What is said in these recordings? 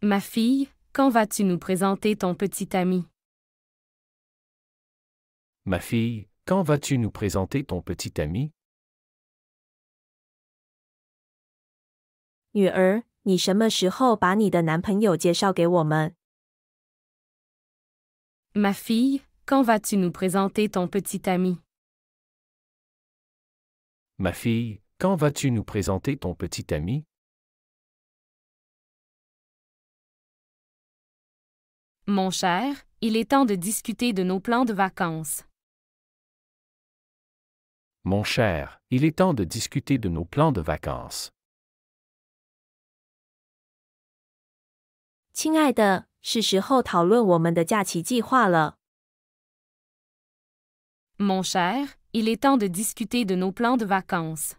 Ma fille, quand vas-tu nous présenter ton petit ami? Ma fille, quand vas-tu nous présenter ton petit ami? 女儿，你什么时候把你的男朋友介绍给我们？ Ma fille, quand vas-tu nous présenter ton petit ami? Ma fille, quand vas-tu nous présenter ton petit ami? Mon cher, il est temps de discuter de nos plans de vacances. Mon cher, il est temps de discuter de nos plans de vacances. 亲爱的，是时候讨论我们的假期计划了。 Mon cher, il est temps de discuter de nos plans de vacances.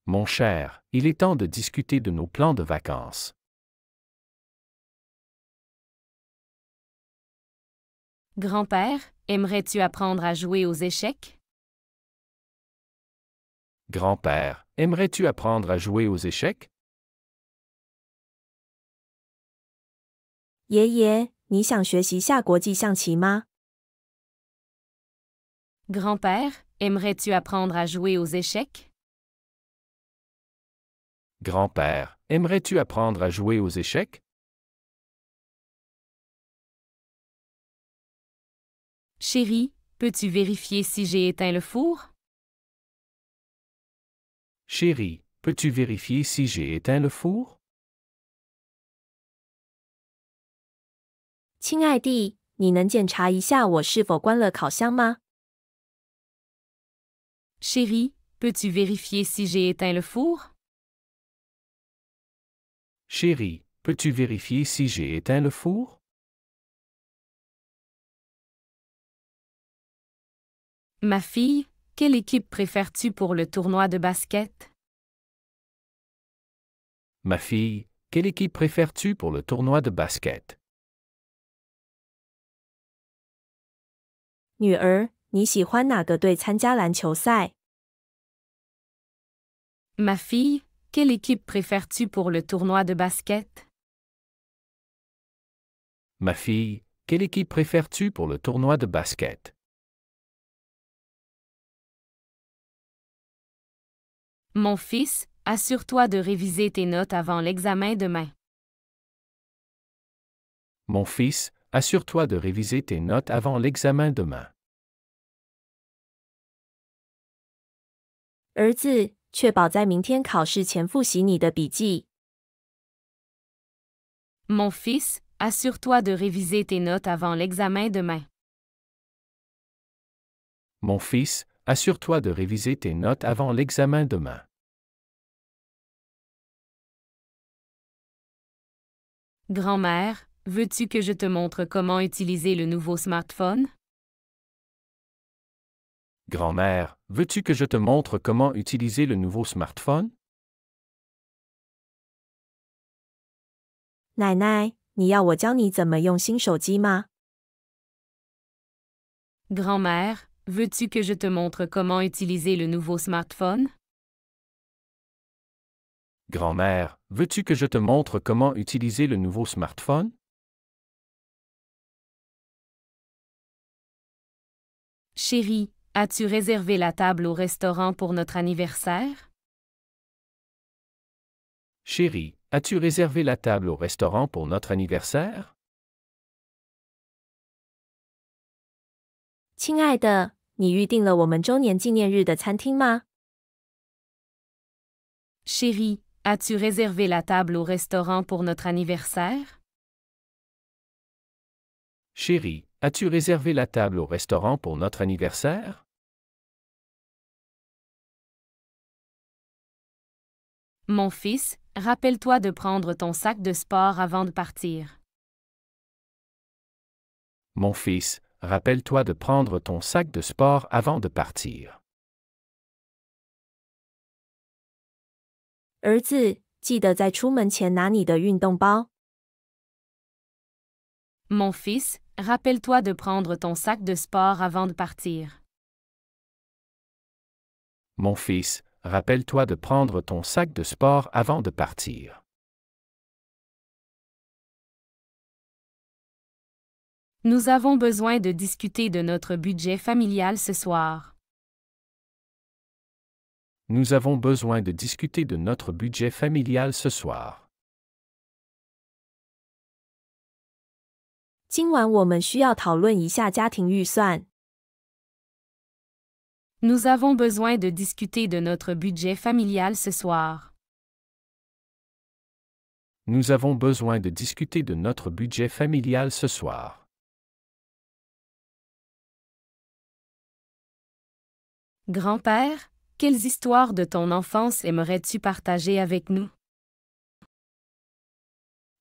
Mon cher, il est temps de discuter de nos plans de vacances. Grand-père, aimerais-tu apprendre à jouer aux échecs? Grand-père, aimerais-tu apprendre à jouer aux échecs? 爷爷，你想学习下国际象棋吗？ Grand-père, aimerais-tu apprendre à jouer aux échecs? Grand-père, aimerais-tu apprendre à jouer aux échecs? Chérie, peux-tu vérifier si j'ai éteint le four? Chérie, peux-tu vérifier si j'ai éteint le four? 亲爱弟，你能检查一下我是否关了烤箱吗？ Chérie, peux-tu vérifier si j'ai éteint le four? Chérie, peux-tu vérifier si j'ai éteint le four? Ma fille, quelle équipe préfères-tu pour le tournoi de basket? Ma fille, quelle équipe préfères-tu pour le tournoi de basket? 女儿，你喜欢哪个队参加篮球赛？ Ma fille, quelle équipe préfères-tu pour le tournoi de basket? Ma fille, quelle équipe préfères-tu pour le tournoi de basket? Mon fils, assure-toi de réviser tes notes avant l'examen demain. Mon fils, assure-toi de réviser tes notes avant l'examen demain. 儿子，确保在明天考试前复习你的笔记。 Mon fils, assure-toi de réviser tes notes avant l'examen demain. Mon fils, assure-toi de réviser tes notes avant l'examen demain. Grand-mère, veux-tu que je te montre comment utiliser le nouveau smartphone? Grand-mère, veux-tu que je te montre comment utiliser le nouveau smartphone? 奶奶，你要我教你怎么用新手机吗？ Grand-mère, veux-tu que je te montre comment utiliser le nouveau smartphone? Grand-mère, veux-tu que je te montre comment utiliser le nouveau smartphone? Chérie, as-tu réservé la table au restaurant pour notre anniversaire? Chérie, as-tu réservé la table au restaurant pour notre anniversaire? 亲爱的，你预定了我们周年纪念日的餐厅吗？ Chérie, as-tu réservé la table au restaurant pour notre anniversaire? Chérie, as-tu réservé la table au restaurant pour notre anniversaire? Mon fils, rappelle-toi de prendre ton sac de sport avant de partir. Mon fils, rappelle-toi de prendre ton sac de sport avant de partir. 儿子，记得在出门前拿你的运动包。 Mon fils, rappelle-toi de prendre ton sac de sport avant de partir. Mon fils, rappelle-toi de prendre ton sac de sport avant de partir. Nous avons besoin de discuter de notre budget familial ce soir. Nous avons besoin de discuter de notre budget familial ce soir. 今晚我们需要讨论一下家庭预算。Nous avons besoin de discuter de notre budget familial ce soir. Nous avons besoin de discuter de notre budget familial ce soir. Grand-père, quelles histoires de ton enfance aimerais-tu partager avec nous?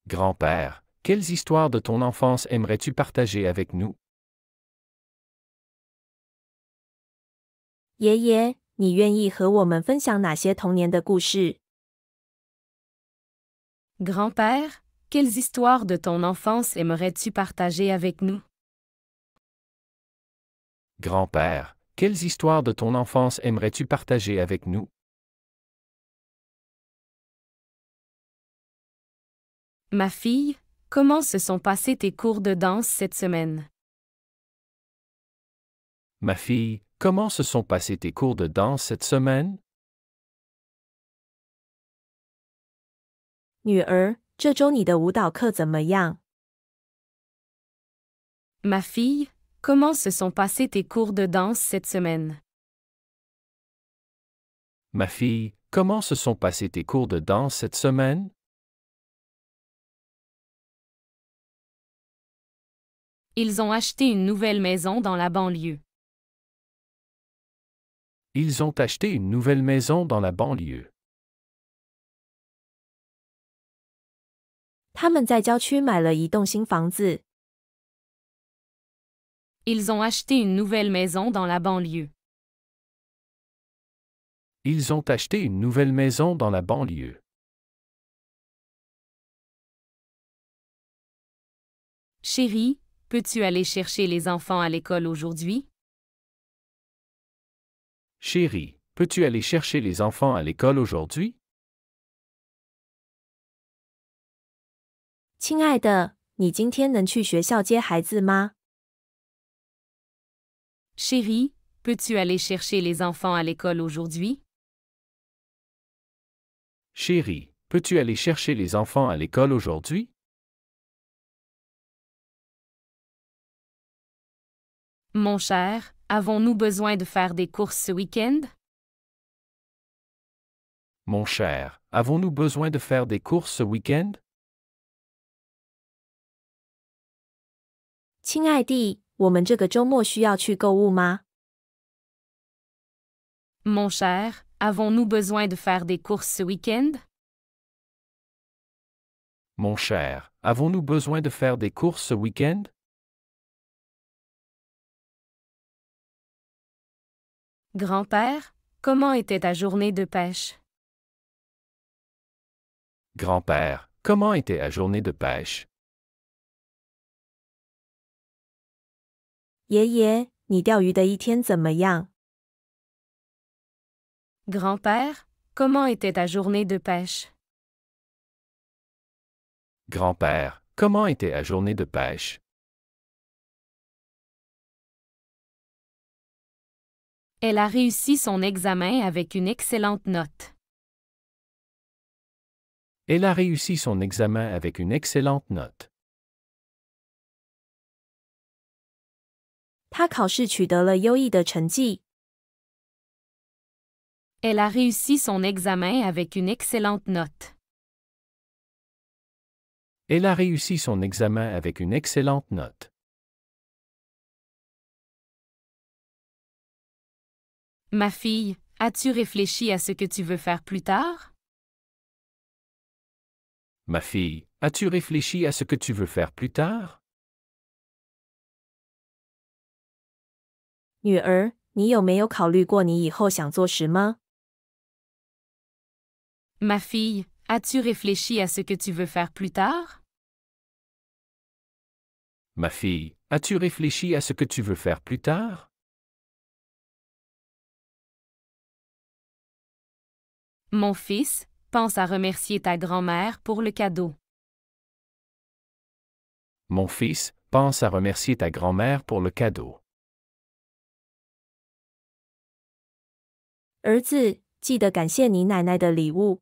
Grand-père, quelles histoires de ton enfance aimerais-tu partager avec nous? 爷爷，你愿意和我们分享哪些童年的故事？ Grand-père, quelles histoires de ton enfance aimerais-tu partager avec nous? Grand-père, quelles histoires de ton enfance aimerais-tu partager avec nous? Ma fille, comment se sont passés tes cours de danse cette semaine? Ma fille, comment se sont passés tes cours de danse cette semaine? 女儿，这周你的舞蹈课怎么样？ Ma fille, comment se sont passés tes cours de danse cette semaine? Ma fille, comment se sont passés tes cours de danse cette semaine? Ils ont acheté une nouvelle maison dans la banlieue. Ils ont acheté une nouvelle maison dans la banlieue. 他们在郊区买了一栋新房子。 Ils ont acheté une nouvelle maison dans la banlieue. Ils ont acheté une nouvelle maison dans la banlieue. Chérie, peux-tu aller chercher les enfants à l'école aujourd'hui? Chérie, peux-tu aller chercher les enfants à l'école aujourd'hui? 亲爱的，你今天能去学校接孩子吗？ Chérie, peux-tu aller chercher les enfants à l'école aujourd'hui? Chérie, peux-tu aller chercher les enfants à l'école aujourd'hui? Mon cher, avons-nous besoin de faire des courses ce week-end? Mon cher, avons-nous besoin de faire des courses ce week-end? 亲爱的，我们这个周末需要去购物吗？ Mon cher, avons-nous besoin de faire des courses ce week-end? Mon cher, avons-nous besoin de faire des courses ce week-end? Grand-père, comment était ta journée de pêche? Grand-père, comment était ta journée de pêche? 爷爷，你钓鱼的一天怎么样？ Grand-père, comment était ta journée de pêche? Grand-père, comment était ta journée de pêche? Elle a réussi son examen avec une excellente note. Elle a réussi son examen avec une excellente note. 他考试取得了优异的成绩。 Elle a réussi son examen avec une excellente note. Elle a réussi son examen avec une excellente note. Ma fille, as-tu réfléchi à ce que tu veux faire plus tard? Ma fille, as-tu réfléchi à ce que tu veux faire plus tard? 女儿，你有没有考虑过你以后想做什么？ Ma fille, as-tu réfléchi à ce que tu veux faire plus tard? Ma fille, as-tu réfléchi à ce que tu veux faire plus tard? Mon fils, pense à remercier ta grand-mère pour le cadeau. Mon fils, pense à remercier ta grand-mère pour le cadeau. 儿子，记得感谢你奶奶的礼物。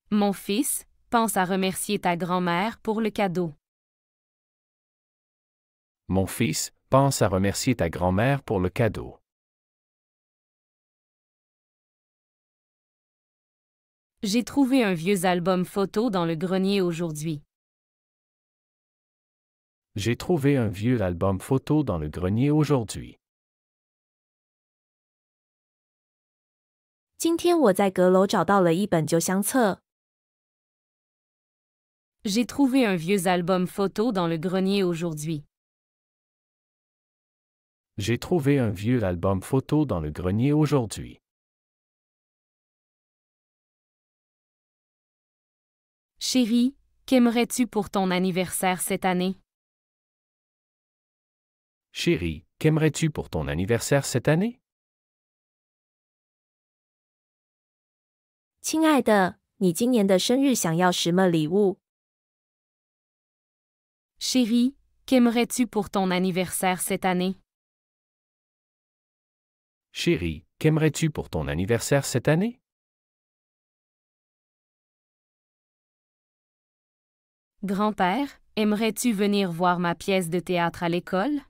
Mon fils, pense à remercier ta grand-mère pour le cadeau. Mon fils, pense à remercier ta grand-mère pour le cadeau. J'ai trouvé un vieux album photo dans le grenier aujourd'hui. J'ai trouvé un vieux album photo dans le grenier aujourd'hui. 今天我在阁楼找到了一本旧相册。 J'ai trouvé un vieux album photo dans le grenier aujourd'hui. J'ai trouvé un vieux album photo dans le grenier aujourd'hui. Chérie, qu'aimerais-tu pour ton anniversaire cette année? Chérie, qu'aimerais-tu pour ton anniversaire cette année? 亲爱的，你今年的生日想要什么礼物？ Chérie, qu'aimerais-tu pour ton anniversaire cette année? Chérie, qu'aimerais-tu pour ton anniversaire cette année? Grand-père, aimerais-tu venir voir ma pièce de théâtre à l'école?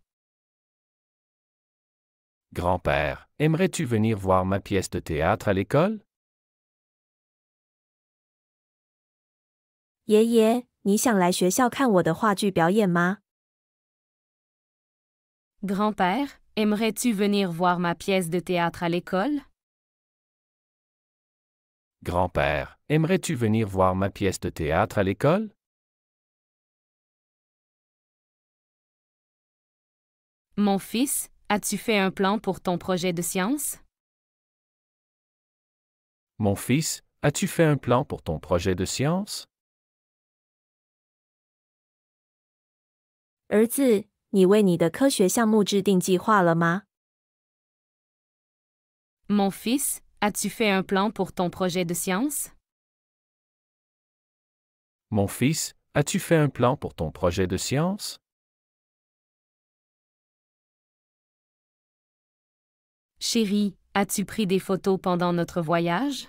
Grand-père, aimerais-tu venir voir ma pièce de théâtre à l'école? 爷爷，你想来学校看我的话剧表演吗？ Grand-père, aimerais-tu venir voir ma pièce de théâtre à l'école? Grand-père, aimerais-tu venir voir ma pièce de théâtre à l'école? Mon fils, as-tu fait un plan pour ton projet de science? Mon fils, as-tu fait un plan pour ton projet de science? 儿子，你为你的科学项目制定计划了吗？ Mon fils, as-tu fait un plan pour ton projet de science? Mon fils, as-tu fait un plan pour ton projet de science? Chérie, as-tu pris des photos pendant notre voyage?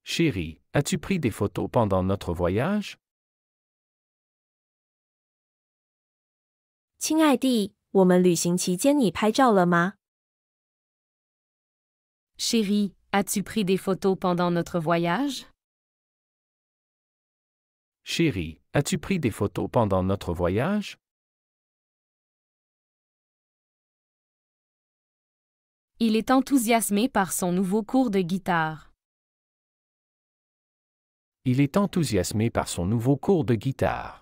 Chérie, as-tu pris des photos pendant notre voyage? 亲爱弟，我们旅行期间你拍照了吗？ Chérie, as-tu pris des photos pendant notre voyage? Chérie, as-tu pris des photos pendant notre voyage? Il est enthousiasmé par son nouveau cours de guitare. Il est enthousiasmé par son nouveau cours de guitare.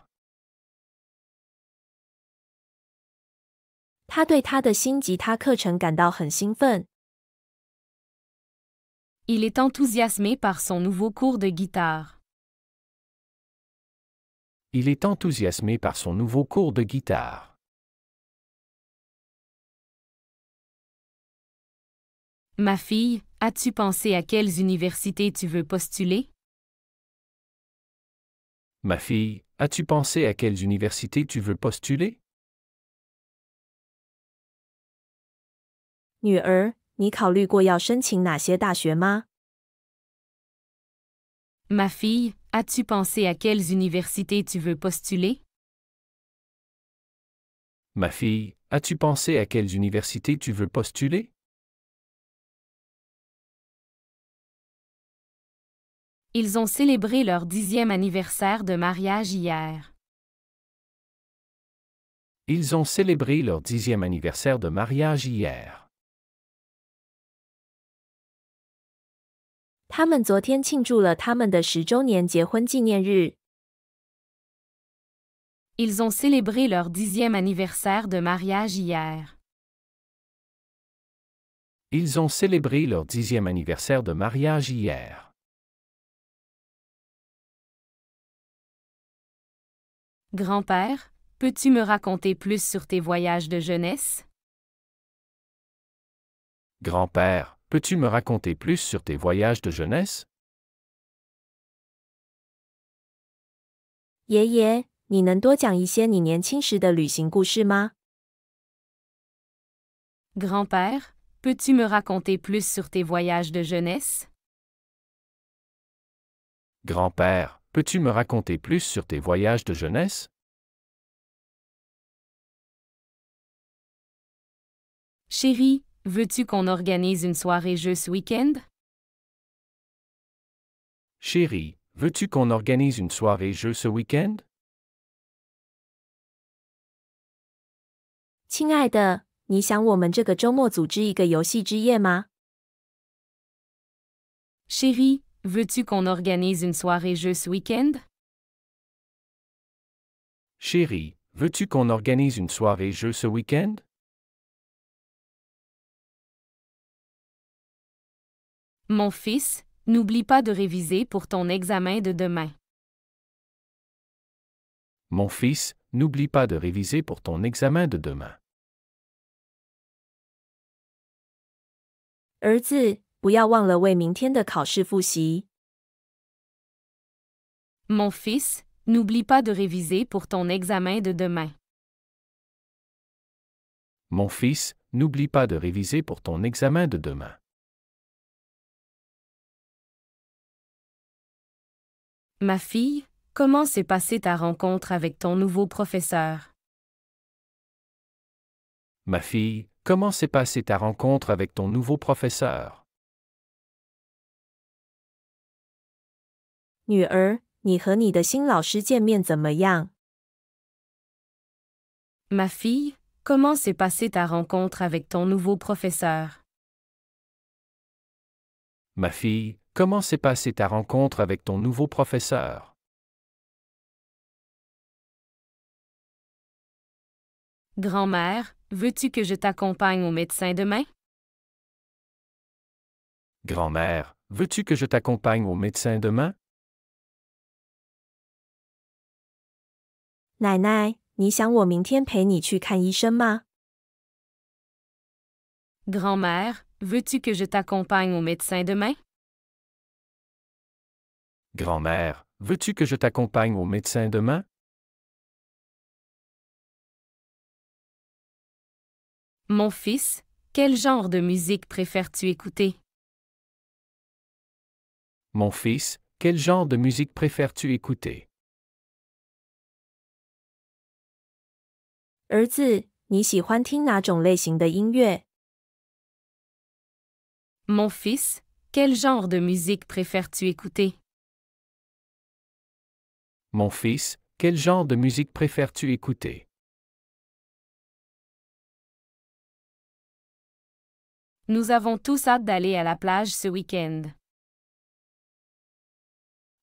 他对他的新吉他课程感到很兴奋。 Il est enthousiasmé par son nouveau cours de guitare. Il est enthousiasmé par son nouveau cours de guitare. Ma fille, as-tu pensé à quelles universités tu veux postuler? Ma fille, as-tu pensé à quelles universités tu veux postuler? 女儿，你考虑过要申请哪些大学吗？ Ma fille, as-tu pensé à quelles universités tu veux postuler? Ma fille, as-tu pensé à quelles universités tu veux postuler? Ils ont célébré leur 10e anniversaire de mariage hier. Ils ont célébré leur 10e anniversaire de mariage hier. 他们昨天庆祝了他们的10周年结婚纪念日。 Ils ont célébré leur 10e anniversaire de mariage hier. Ils ont célébré leur 10e anniversaire de mariage hier. Grand-père, peux-tu me raconter plus sur tes voyages de jeunesse? Grand-père, peux-tu me raconter plus sur tes voyages de jeunesse? 爷爷，你能多讲一些你年轻时的旅行故事吗？ Grand-père, peux-tu me raconter plus sur tes voyages de jeunesse? Grand-père, peux-tu me raconter plus sur tes voyages de jeunesse? Chérie, veux-tu qu'on organise une soirée jeu ce week-end? Chérie, veux-tu qu'on organise une soirée jeu ce week-end? 亲爱的，你想我们这个周末组织一个游戏之夜吗？ Chérie, veux-tu qu'on organise une soirée jeu ce week-end? Chérie, veux-tu qu'on organise une soirée jeu ce week-end? Mon fils, n'oublie pas de réviser pour ton examen de demain. Mon fils, n'oublie pas de réviser pour ton examen de demain. 儿子，不要忘了为明天的考试复习。 Mon fils, n'oublie pas de réviser pour ton examen de demain. Mon fils, n'oublie pas de réviser pour ton examen de demain. Ma fille, comment s'est passée ta rencontre avec ton nouveau professeur? Ma fille, comment s'est passée ta rencontre avec ton nouveau professeur? 女儿，你和你的新老师见面怎么样？ Ma fille, comment s'est passée ta rencontre avec ton nouveau professeur? Ma fille, comment s'est passée ta rencontre avec ton nouveau professeur? Grand-mère, veux-tu que je t'accompagne au médecin demain? Grand-mère, veux-tu que je t'accompagne au médecin demain? 奶奶，你想我明天陪你去看医生吗？ Grand-mère, veux-tu que je t'accompagne au médecin demain? Grand-mère, veux-tu que je t'accompagne au médecin demain? Mon fils, quel genre de musique préfères-tu écouter? Mon fils, quel genre de musique préfères-tu écouter? 儿子，你喜欢听哪种类型的音乐？ Mon fils, quel genre de musique préfères-tu écouter? Mon fils, quel genre de musique préfères-tu écouter? Nous avons tous hâte d'aller à la plage ce week-end.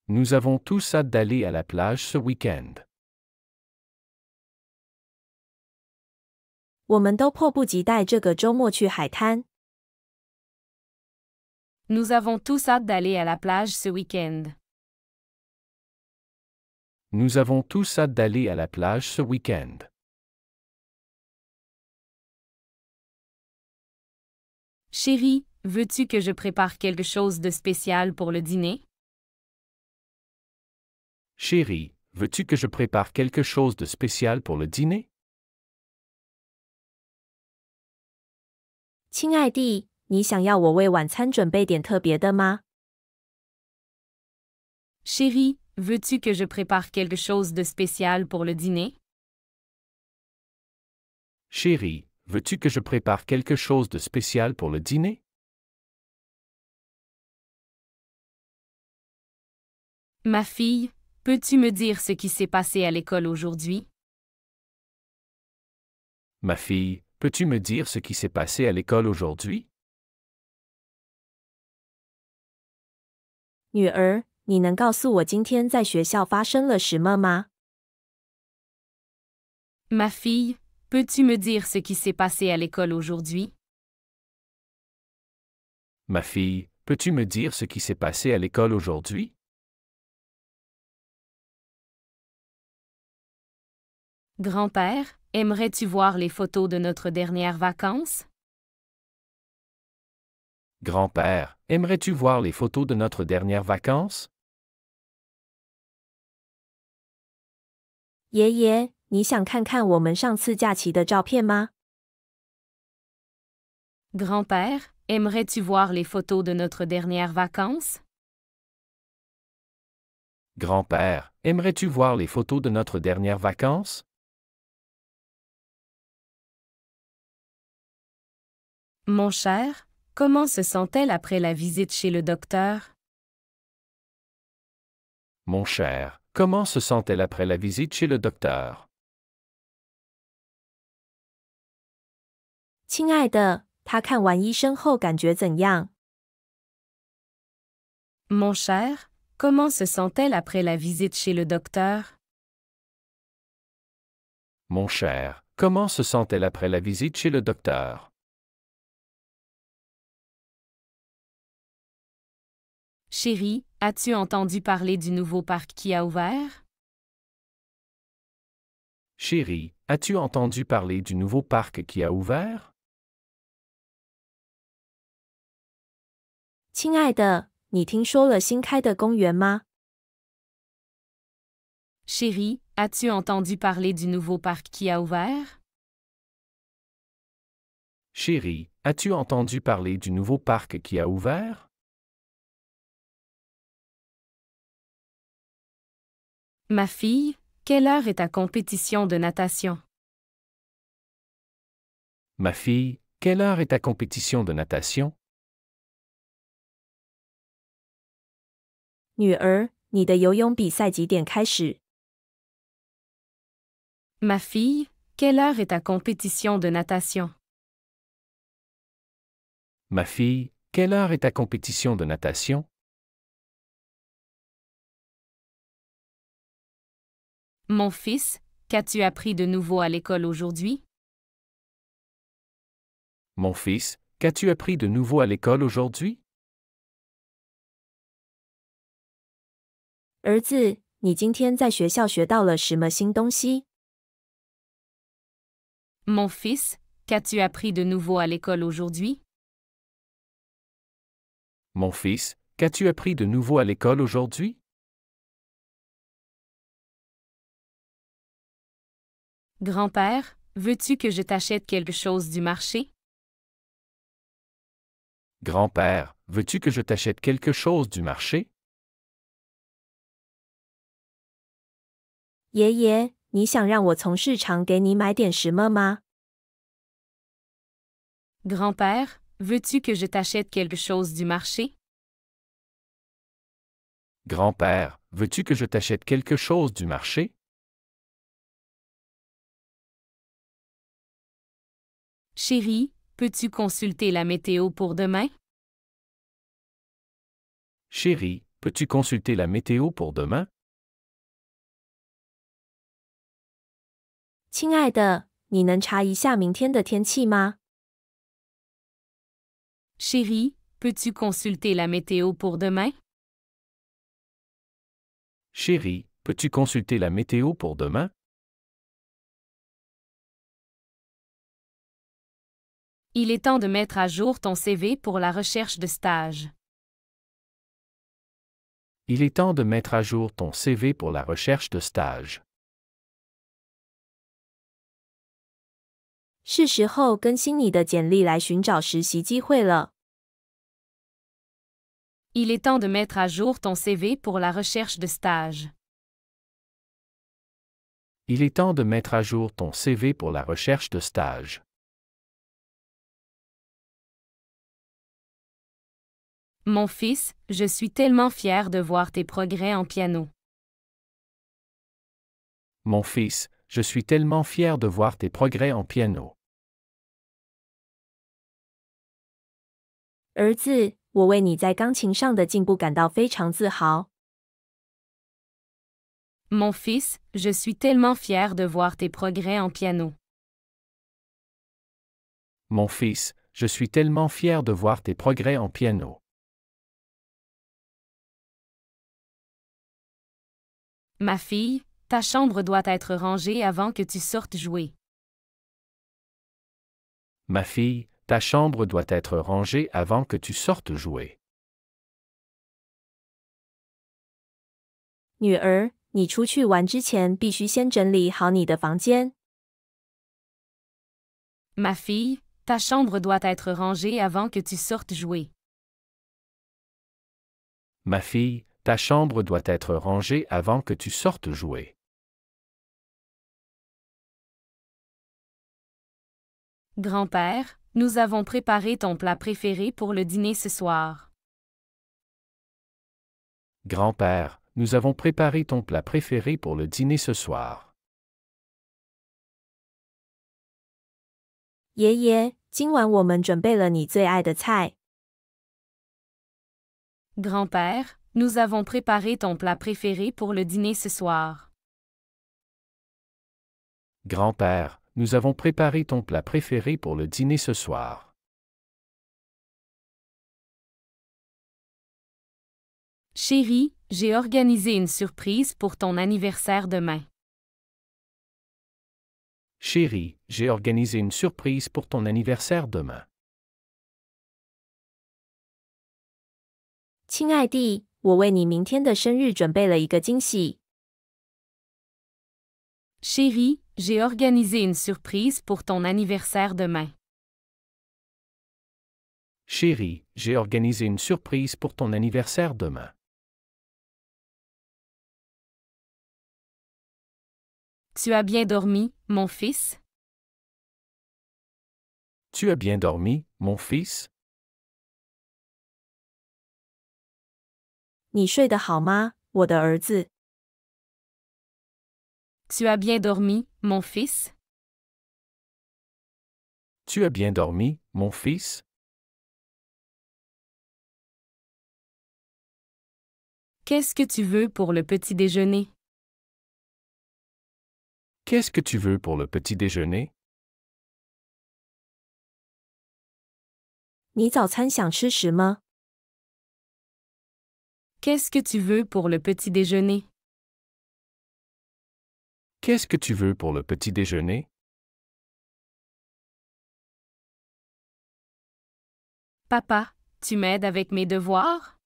Nous avons tous hâte d'aller à la plage ce week-end. 我们都迫不及待这个周末去海滩。 Nous avons tous hâte d'aller à la plage ce week-end. Nous avons tous hâte d'aller à la plage ce week-end. Chérie, veux-tu que je prépare quelque chose de spécial pour le dîner? Chérie, veux-tu que je prépare quelque chose de spécial pour le dîner? 亲爱弟，你想要我为晚餐准备点特别的吗？ Chérie, veux-tu que je prépare quelque chose de spécial pour le dîner? Chérie, veux-tu que je prépare quelque chose de spécial pour le dîner? Ma fille, peux-tu me dire ce qui s'est passé à l'école aujourd'hui? Ma fille, peux-tu me dire ce qui s'est passé à l'école aujourd'hui? 女儿，你能告诉我今天在学校发生了什么吗？ Ma fille, peux-tu me dire ce qui s'est passé à l'école aujourd'hui? Ma fille, peux-tu me dire ce qui s'est passé à l'école aujourd'hui? Grand-père, aimerais-tu voir les photos de notre dernière vacances? Grand-père, aimerais-tu voir les photos de notre dernière vacances? 爷爷，你想看看我们上次假期的照片吗？ Grand-père, aimerais-tu voir les photos de notre dernière vacances? Grand-père, aimerais-tu voir les photos de notre dernière vacances? Mon cher, comment se sent-elle après la visite chez le docteur? Mon cher, comment se sent-elle après la visite chez le docteur? 亲爱的，他看完医生后感觉怎样？ Mon cher, comment se sent-elle après la visite chez le docteur? Mon cher, comment se sent-elle après la visite chez le docteur? Chérie, as-tu entendu parler du nouveau parc qui a ouvert? Chérie, as-tu entendu parler du nouveau parc qui a ouvert? 亲爱的，你听说了新开的公园吗？ Chérie, as-tu entendu parler du nouveau parc qui a ouvert? Chérie, as-tu entendu parler du nouveau parc qui a ouvert? Ma fille, quelle heure est ta compétition de natation? Ma fille, quelle heure est ta compétition de natation? 女儿，你的游泳比赛几点开始？ Ma fille, quelle heure est ta compétition de natation? Ma fille, quelle heure est ta compétition de natation? Mon fils, qu'as-tu appris de nouveau à l'école aujourd'hui? Mon fils, qu'as-tu appris de nouveau à l'école aujourd'hui? 儿子，你今天在学校学到了什么新东西？ Mon fils, qu'as-tu appris de nouveau à l'école aujourd'hui? Mon fils, qu'as-tu appris de nouveau à l'école aujourd'hui? Grand-père, veux-tu que je t'achète quelque chose du marché? Grand-père, veux-tu que je t'achète quelque chose du marché? 爷爷，你想让我从市场给你买点什么吗？ Grand-père, veux-tu que je t'achète quelque chose du marché? Grand-père, veux-tu que je t'achète quelque chose du marché? Chérie, peux-tu consulter la météo pour demain? Chérie, peux-tu consulter la météo pour demain? 亲爱的，你能查一下明天的天气吗？ Chérie, peux-tu consulter la météo pour demain? Chérie, peux-tu consulter la météo pour demain? Il est temps de mettre à jour ton CV pour la recherche de stage. Il est temps de mettre à jour ton CV pour la recherche de stage. 是时候更新你的简历来寻找实习机会了。 Il est temps de mettre à jour ton CV pour la recherche de stage. Il est temps de mettre à jour ton CV pour la recherche de stage. Mon fils, je suis tellement fier de voir tes progrès en piano. Mon fils, je suis tellement fier de voir tes progrès en piano. 儿子，我为你在钢琴上的进步感到非常自豪。 Mon fils, je suis tellement fier de voir tes progrès en piano. Mon fils, je suis tellement fier de voir tes progrès en piano. Ma fille, ta chambre doit être rangée avant que tu sortes jouer. Ma fille, ta chambre doit être rangée avant que tu sortes jouer. 女儿，你出去玩之前必须先整理好你的房间。Ma fille, ta chambre doit être rangée avant que tu sortes jouer. Ma fille, ta chambre doit être rangée avant que tu sortes jouer. Grand-père, nous avons préparé ton plat préféré pour le dîner ce soir. Grand-père, nous avons préparé ton plat préféré pour le dîner ce soir. 爷爷，今晚我们准备了你最爱的菜。Grand-père, nous avons préparé ton plat préféré pour le dîner ce soir. Grand-père, nous avons préparé ton plat préféré pour le dîner ce soir. Chérie, j'ai organisé une surprise pour ton anniversaire demain. Chérie, j'ai organisé une surprise pour ton anniversaire demain. 亲爱弟，我为你明天的生日准备了一个惊喜。Chérie, j'ai organisé une surprise pour ton anniversaire demain. Chérie, j'ai organisé une surprise pour ton anniversaire demain. Tu as bien dormi, mon fils? Tu as bien dormi, mon fils? 你睡得好吗，我的儿子？ Tu as bien dormi, mon fils? Tu as bien dormi, mon fils? Qu'est-ce que tu veux pour le petit déjeuner? Qu'est-ce que tu veux pour le petit déjeuner? 你早餐想吃什么？ Qu'est-ce que tu veux pour le petit déjeuner? Qu'est-ce que tu veux pour le petit déjeuner? Papa, tu m'aides avec mes devoirs?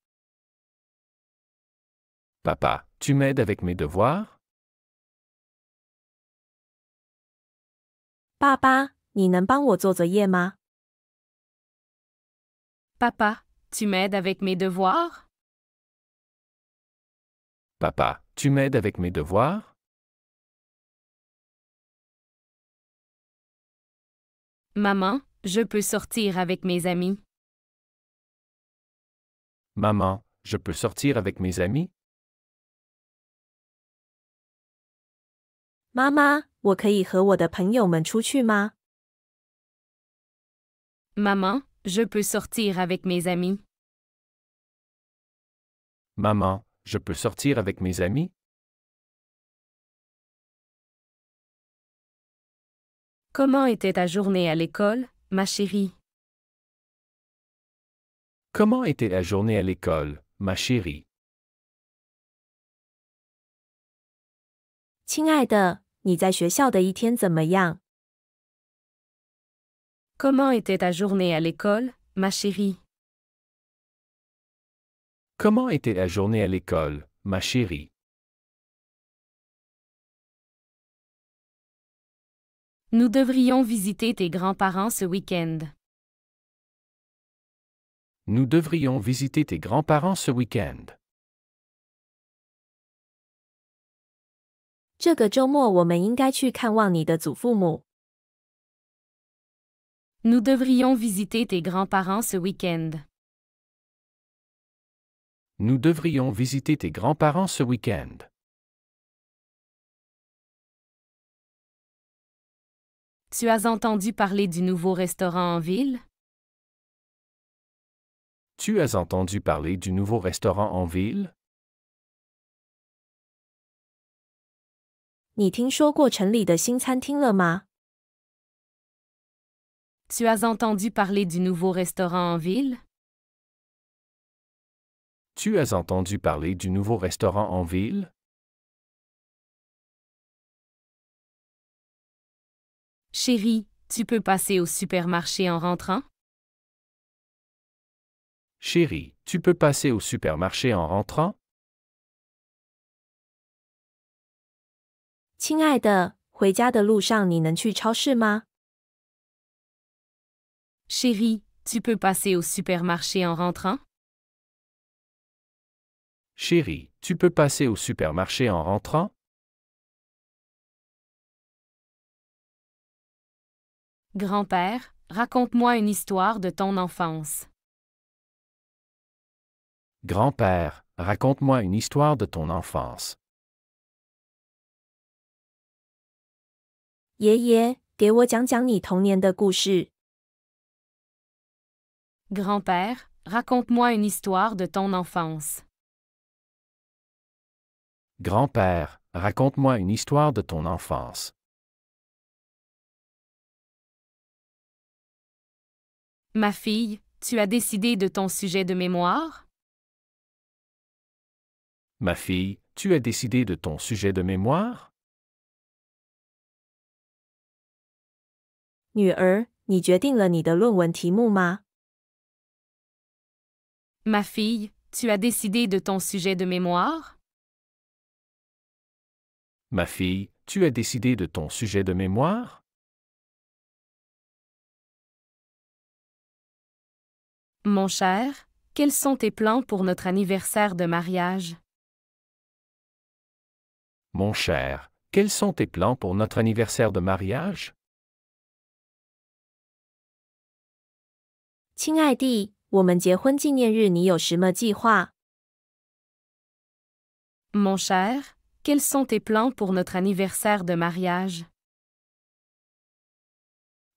Papa, tu m'aides avec mes devoirs? 爸爸，你能帮我做作业吗？ Papa, tu m'aides avec mes devoirs? Papa, tu m'aides avec mes devoirs? Maman, je peux sortir avec mes amis. Maman, je peux sortir avec mes amis? 妈妈，我可以和我的朋友们出去吗？ Maman, je peux sortir avec mes amis. Maman, je peux sortir avec mes amis? Comment était ta journée à l'école, ma chérie? Comment était la journée à l'école, ma chérie? 亲爱的，你在学校的一天怎么样？ Comment était ta journée à l'école, ma chérie? Comment était la journée à l'école, ma chérie? Nous devrions visiter tes grands-parents ce week-end. Nous devrions visiter tes grands-parents ce week-end. 这个周末我们应该去看望你的祖父母。 Nous devrions visiter tes grands-parents ce week-end. Nous devrions visiter tes grands-parents ce week-end. Tu as entendu parler du nouveau restaurant en ville? Tu as entendu parler du nouveau restaurant en ville? 你听说过城里的新餐厅了吗？ Tu as entendu parler du nouveau restaurant en ville? Tu as entendu parler du nouveau restaurant en ville? Chérie, tu peux passer au supermarché en rentrant? Chérie, tu peux passer au supermarché en rentrant? 亲爱的，回家的路上你能去超市吗？ Chérie, tu peux passer au supermarché en rentrant? Chérie, tu peux passer au supermarché en rentrant? Grand-père, raconte-moi une histoire de ton enfance. Grand-père, raconte-moi une histoire de ton enfance. 爷爷，给我讲讲你童年的故事。 Grand-père, raconte-moi une histoire de ton enfance. Grand-père, raconte-moi une histoire de ton enfance. Ma fille, tu as décidé de ton sujet de mémoire? Ma fille, tu as décidé de ton sujet de mémoire? 女儿，你决定了你的论文题目吗？ Ma fille, tu as décidé de ton sujet de mémoire? Ma fille, tu as décidé de ton sujet de mémoire? Mon cher, quels sont tes plans pour notre anniversaire de mariage? Mon cher, quels sont tes plans pour notre anniversaire de mariage? 亲爱弟，我们结婚纪念日你有什么计划？ Mon cher, quels sont tes plans pour notre anniversaire de mariage?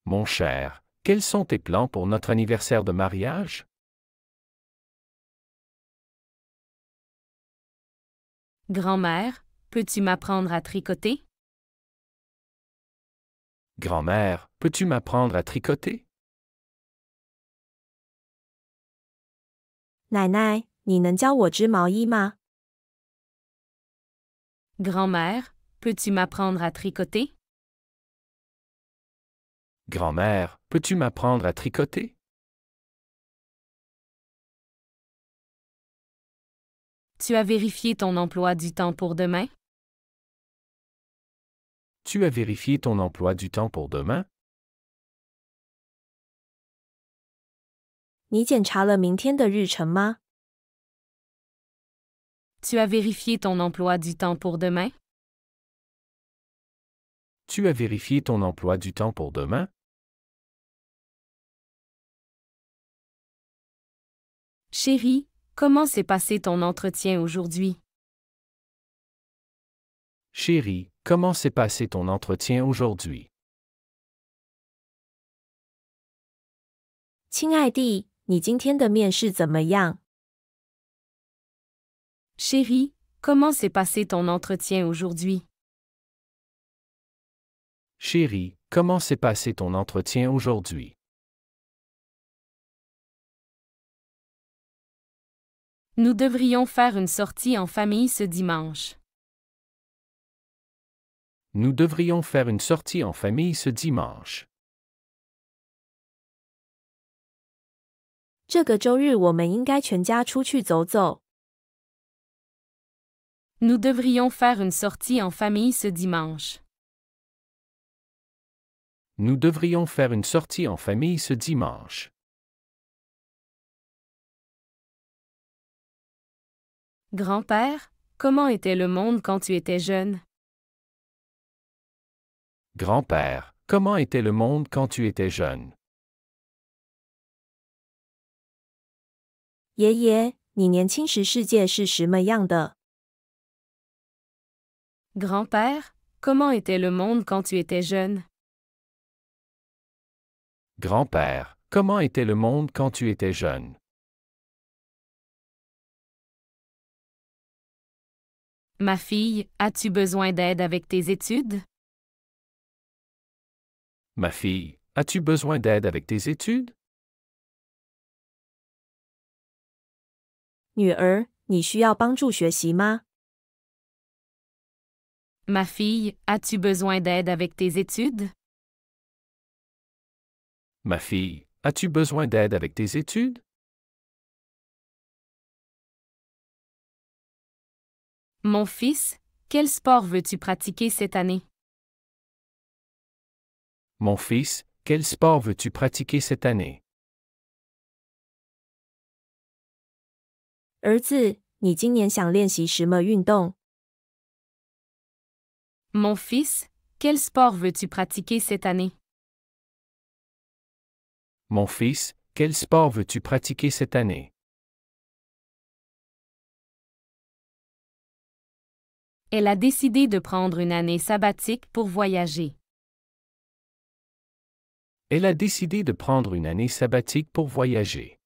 Mon cher, quels sont tes plans pour notre anniversaire de mariage? Grand-mère, peux-tu m'apprendre à tricoter? Grand-mère, peux-tu m'apprendre à tricoter? 奶奶，你能教我织毛衣吗？ Grand-mère, peux-tu m'apprendre à tricoter? Grand-mère, peux-tu m'apprendre à tricoter? Tu as vérifié ton emploi du temps pour demain? Tu as vérifié ton emploi du temps pour demain? 你检查了明天的日程吗？ Tu as vérifié ton emploi du temps pour demain? Tu as vérifié ton emploi du temps pour demain? Chérie, comment s'est passé ton entretien aujourd'hui? Chérie, comment s'est passé ton entretien aujourd'hui? 亲爱弟，你今天的面试怎么样？ Chérie, comment s'est passé ton entretien aujourd'hui? Chérie, comment s'est passé ton entretien aujourd'hui? Nous devrions faire une sortie en famille ce dimanche. Nous devrions faire une sortie en famille ce dimanche. 这个周日我们应该全家出去走走。 Nous devrions faire une sortie en famille ce dimanche. Nous devrions faire une sortie en famille ce dimanche. Grand-père, comment était le monde quand tu étais jeune? Grand-père, comment était le monde quand tu étais jeune? 爷爷，你年轻时世界是什么样的？ Grand-père, comment était le monde quand tu étais jeune? Grand-père, comment était le monde quand tu étais jeune? Ma fille, as-tu besoin d'aide avec tes études? Ma fille, as-tu besoin d'aide avec tes études? 女儿，你需要帮助学习吗？ Ma fille, as-tu besoin d'aide avec tes études? Ma fille, as-tu besoin d'aide avec tes études? Mon fils, quel sport veux-tu pratiquer cette année? Mon fils, quel sport veux-tu pratiquer cette année? 儿子，你今年想练习什么运动？ Mon fils, quel sport veux-tu pratiquer cette année? Mon fils, quel sport veux-tu pratiquer cette année? Elle a décidé de prendre une année sabbatique pour voyager. Elle a décidé de prendre une année sabbatique pour voyager.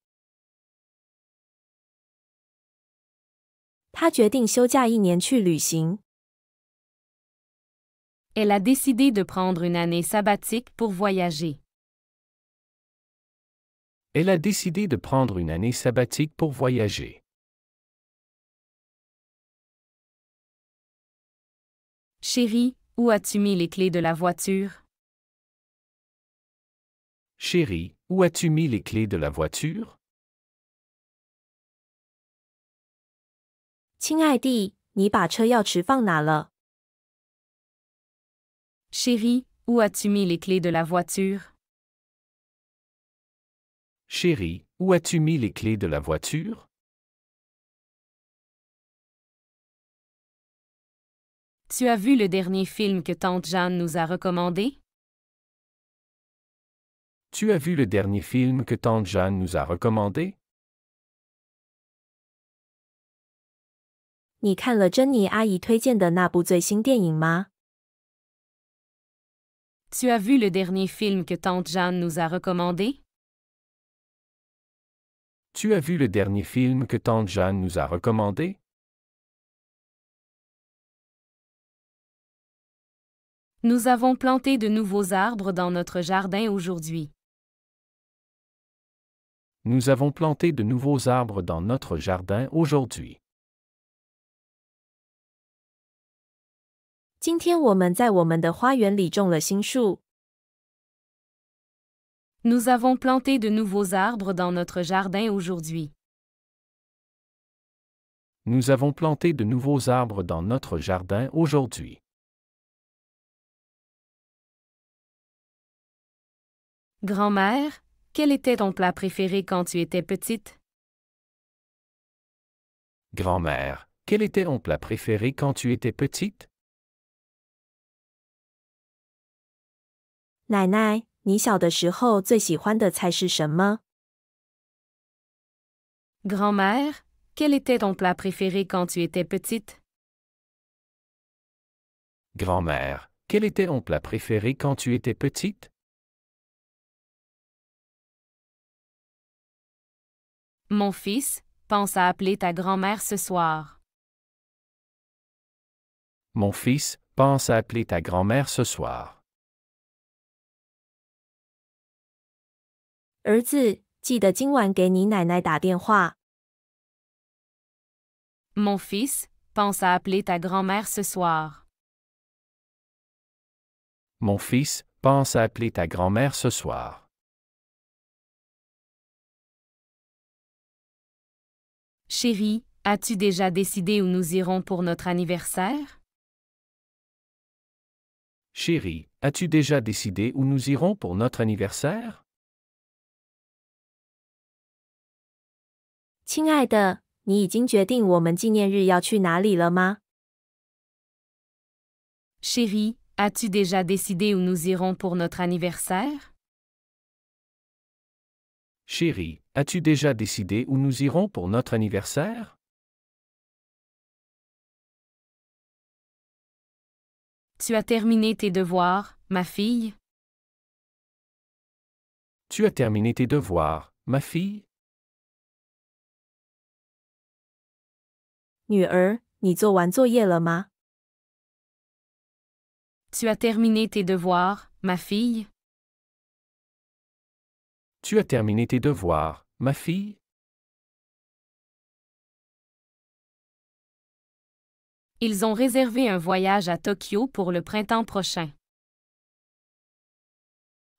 他决定休假1年去旅行。 Elle a décidé de prendre une année sabbatique pour voyager. Elle a décidé de prendre une année sabbatique pour voyager. Chérie, où as-tu mis les clés de la voiture? Chérie, où as-tu mis les clés de la voiture? 亲爱地，你把车钥匙放哪了？ Chérie, où as-tu mis les clés de la voiture? Chérie, où as-tu mis les clés de la voiture? Tu as vu le dernier film que tante Jeanne nous a recommandé? Tu as vu le dernier film que tante Jeanne nous a recommandé? 你看了珍妮阿姨推荐的那部最新电影吗？ Tu as vu le dernier film que tante Jeanne nous a recommandé? Tu as vu le dernier film que tante Jeanne nous a recommandé? Nous avons planté de nouveaux arbres dans notre jardin aujourd'hui. Nous avons planté de nouveaux arbres dans notre jardin aujourd'hui. 今天我们在我们的花园里种了新树。 Nous avons planté de nouveaux arbres dans notre jardin aujourd'hui. Nous avons planté de nouveaux arbres dans notre jardin aujourd'hui. Grand-mère, quel était ton plat préféré quand tu étais petite? Grand-mère, quel était ton plat préféré quand tu étais petite? 奶奶，你小的时候最喜欢的菜是什么？ Grand-mère, quel était ton plat préféré quand tu étais petite? Grand-mère, quel était ton plat préféré quand tu étais petite? Mon fils, pense à appeler ta grand-mère ce soir. Mon fils, pense à appeler ta grand-mère ce soir. 儿子，记得今晚给你奶奶打电话。 Mon fils, pense à appeler ta grand-mère ce soir. Mon fils, pense à appeler ta grand-mère ce soir. Chérie, as-tu déjà décidé où nous irons pour notre anniversaire? Chérie, as-tu déjà décidé où nous irons pour notre anniversaire? 亲爱的，你已经决定我们纪念日要去哪里了吗？ Chérie, as-tu déjà décidé où nous irons pour notre anniversaire? Chérie, as-tu déjà décidé où nous irons pour notre anniversaire? Tu as terminé tes devoirs, ma fille? Tu as terminé tes devoirs, ma fille? 女儿，你做完作业了吗？ Tu as terminé tes devoirs, ma fille? Tu as terminé tes devoirs, ma fille? Ils ont réservé un voyage à Tokyo pour le printemps prochain.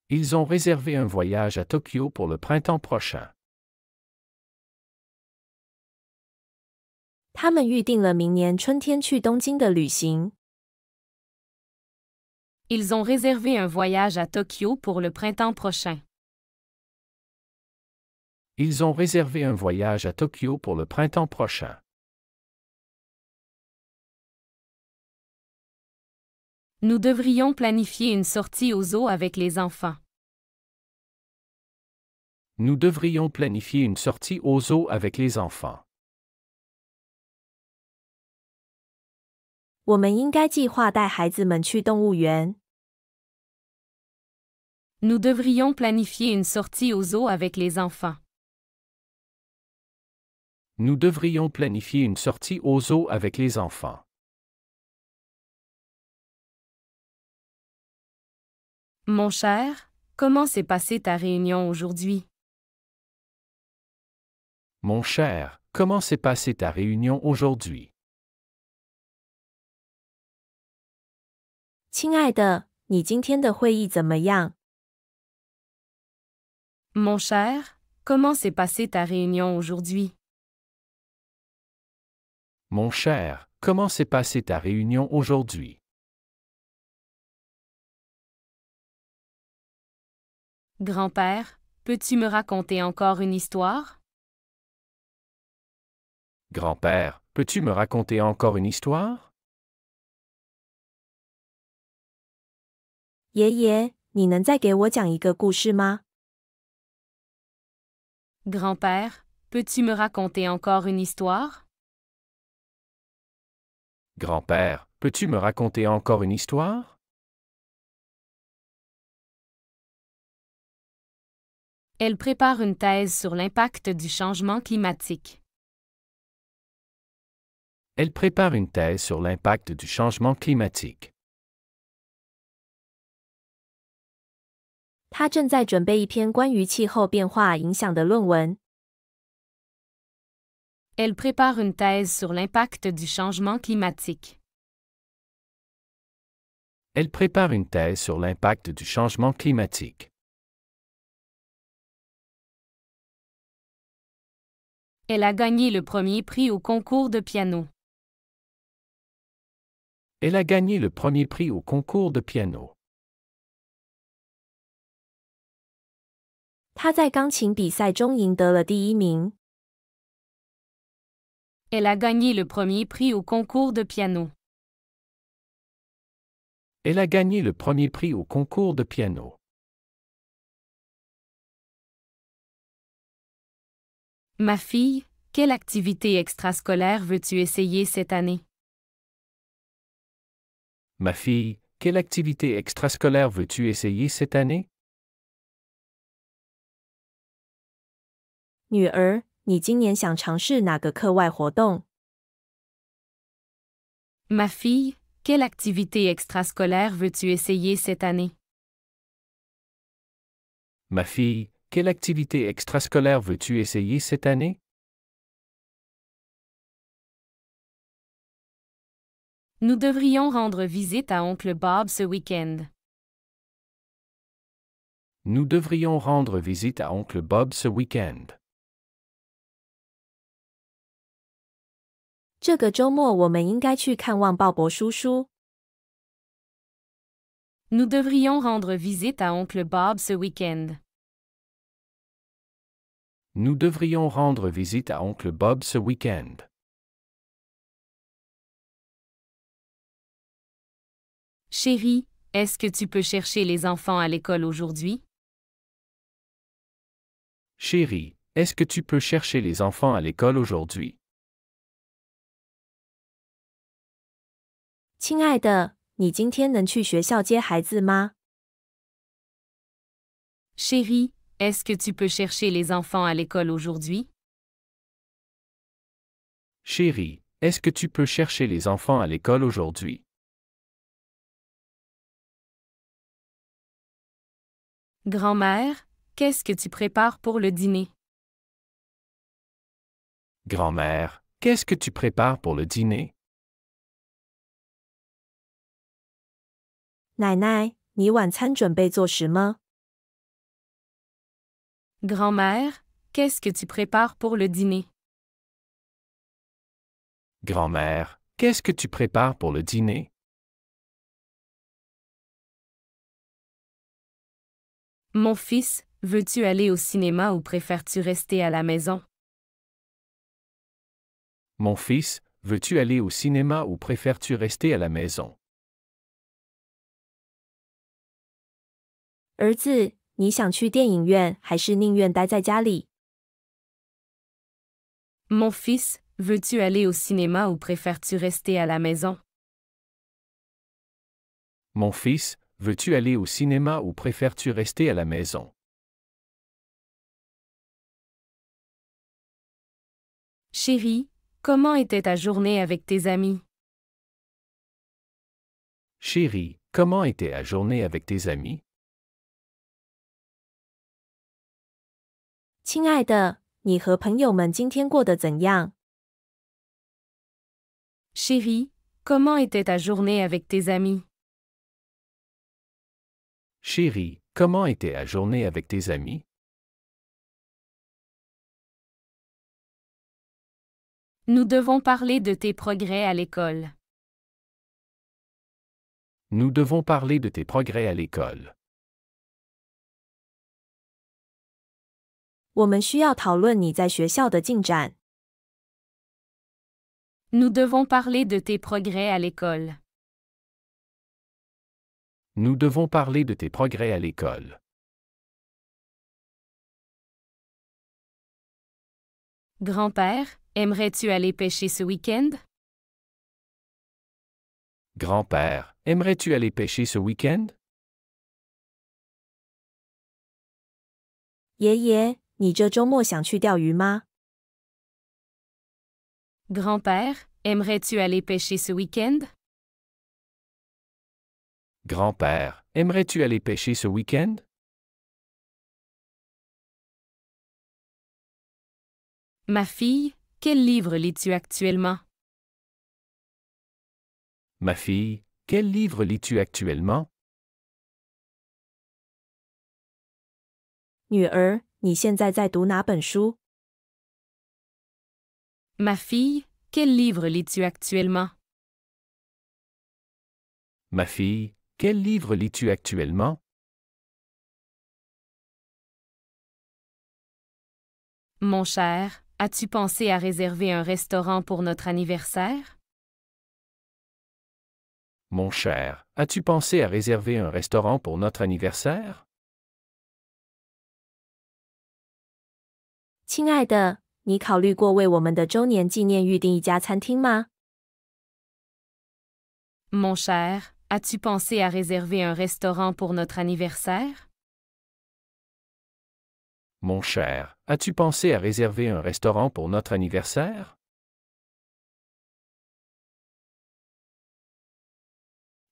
Ils ont réservé un voyage à Tokyo pour le printemps prochain. 他们预定了明年春天去东京的旅行。Ils ont réservé un voyage à Tokyo pour le printemps prochain. Ils ont réservé un voyage à Tokyo pour le printemps prochain. Nous devrions planifier une sortie au zoo avec les enfants. Nous devrions planifier une sortie au zoo avec les enfants. 我们应该计划带孩子们去动物园。Nous devrions planifier une sortie au zoo avec les enfants. Nous devrions planifier une sortie au zoo avec les enfants. Mon cher, comment s'est passée ta réunion aujourd'hui? Mon cher, comment s'est passée ta réunion aujourd'hui? 亲爱的，你今天的会议怎么样？ Mon cher, comment s'est passée ta réunion aujourd'hui? Mon cher, comment s'est passée ta réunion aujourd'hui? Grand-père, peux-tu me raconter encore une histoire? Grand-père, peux-tu me raconter encore une histoire? 爷爷，你能再给我讲一个故事吗？ Grand-père, peux-tu me raconter encore une histoire? Grand-père, peux-tu me raconter encore une histoire? Elle prépare une thèse sur l'impact du changement climatique. Elle prépare une thèse sur l'impact du changement climatique. 他正在准备一篇关于气候变化影响的论文。 Elle prépare une thèse sur l'impact du changement climatique. Elle prépare une thèse sur l'impact du changement climatique. Elle a gagné le premier prix au concours de piano. Elle a gagné le premier prix au concours de piano. 他在钢琴比赛中赢得了第一名。 Elle a gagné le premier prix au concours de piano. Elle a gagné le premier prix au concours de piano. Ma fille, quelle activité extrascolaire veux-tu essayer cette année? Ma fille, quelle activité extrascolaire veux-tu essayer cette année? 女儿，你今年想尝试哪个课外活动？ Ma fille, quelle activité extrascolaire veux-tu essayer cette année? Ma fille, quelle activité extrascolaire veux-tu essayer cette année? Nous devrions rendre visite à oncle Bob ce week-end. Nous devrions rendre visite à oncle Bob ce week-end. 这个周末我们应该去看望鲍勃叔叔。 Nous devrions rendre visite à oncle Bob ce week-end. Nous devrions rendre visite à oncle Bob ce week-end. Chérie, est-ce que tu peux chercher les enfants à l'école aujourd'hui? Chérie, est-ce que tu peux chercher les enfants à l'école aujourd'hui? 亲爱的，你今天能去学校接孩子吗？ Chérie, est-ce que tu peux chercher les enfants à l'école aujourd'hui? Chérie, est-ce que tu peux chercher les enfants à l'école aujourd'hui? Grand-mère, qu'est-ce que tu prépares pour le dîner? Grand-mère, qu'est-ce que tu prépares pour le dîner? 奶奶，你晚餐准备做什么？ Grand-mère, qu'est-ce que tu prépares pour le dîner? Grand-mère, qu'est-ce que tu prépares pour le dîner? Mon fils, veux-tu aller au cinéma ou préfères-tu rester à la maison? Mon fils, veux-tu aller au cinéma ou préfères-tu rester à la maison? 儿子，你想去电影院还是宁愿待在家里？ Mon fils, veux-tu aller au cinéma ou préfères-tu rester à la maison? Mon fils, veux-tu aller au cinéma ou préfères-tu rester à la maison? Chérie, comment était ta journée avec tes amis? Chérie, comment était ta journée avec tes amis? 亲爱的，你和朋友们今天过得怎样？ Chérie, comment était ta journée avec tes amis? Chérie, comment était ta journée avec tes amis? Nous devons parler de tes progrès à l'école. Nous devons parler de tes progrès à l'école. 我们需要讨论你在学校的进展。 Nous devons parler de tes progrès à l'école. Nous devons parler de tes progrès à l'école. Grand-père, aimerais-tu aller pêcher ce week-end? Grand-père, aimerais-tu aller pêcher ce week-end? 爷爷，你这周末想去钓鱼吗？ Grand-père, aimerais-tu aller pêcher ce week-end? Grand-père, aimerais-tu aller pêcher ce week-end? Ma fille, quel livre lis-tu actuellement? Ma fille, quel livre lis-tu actuellement? 女儿，你现在在读哪本书？ Ma fille, quel livre lis-tu actuellement? Ma fille, quel livre lis-tu actuellement? Mon cher, as-tu pensé à réserver un restaurant pour notre anniversaire? Mon cher, as-tu pensé à réserver un restaurant pour notre anniversaire? 亲爱的，你考虑过为我们的周年纪念预订一家餐厅吗？ Mon cher, as-tu pensé à réserver un restaurant pour notre anniversaire? Mon cher, as-tu pensé à réserver un restaurant pour notre anniversaire?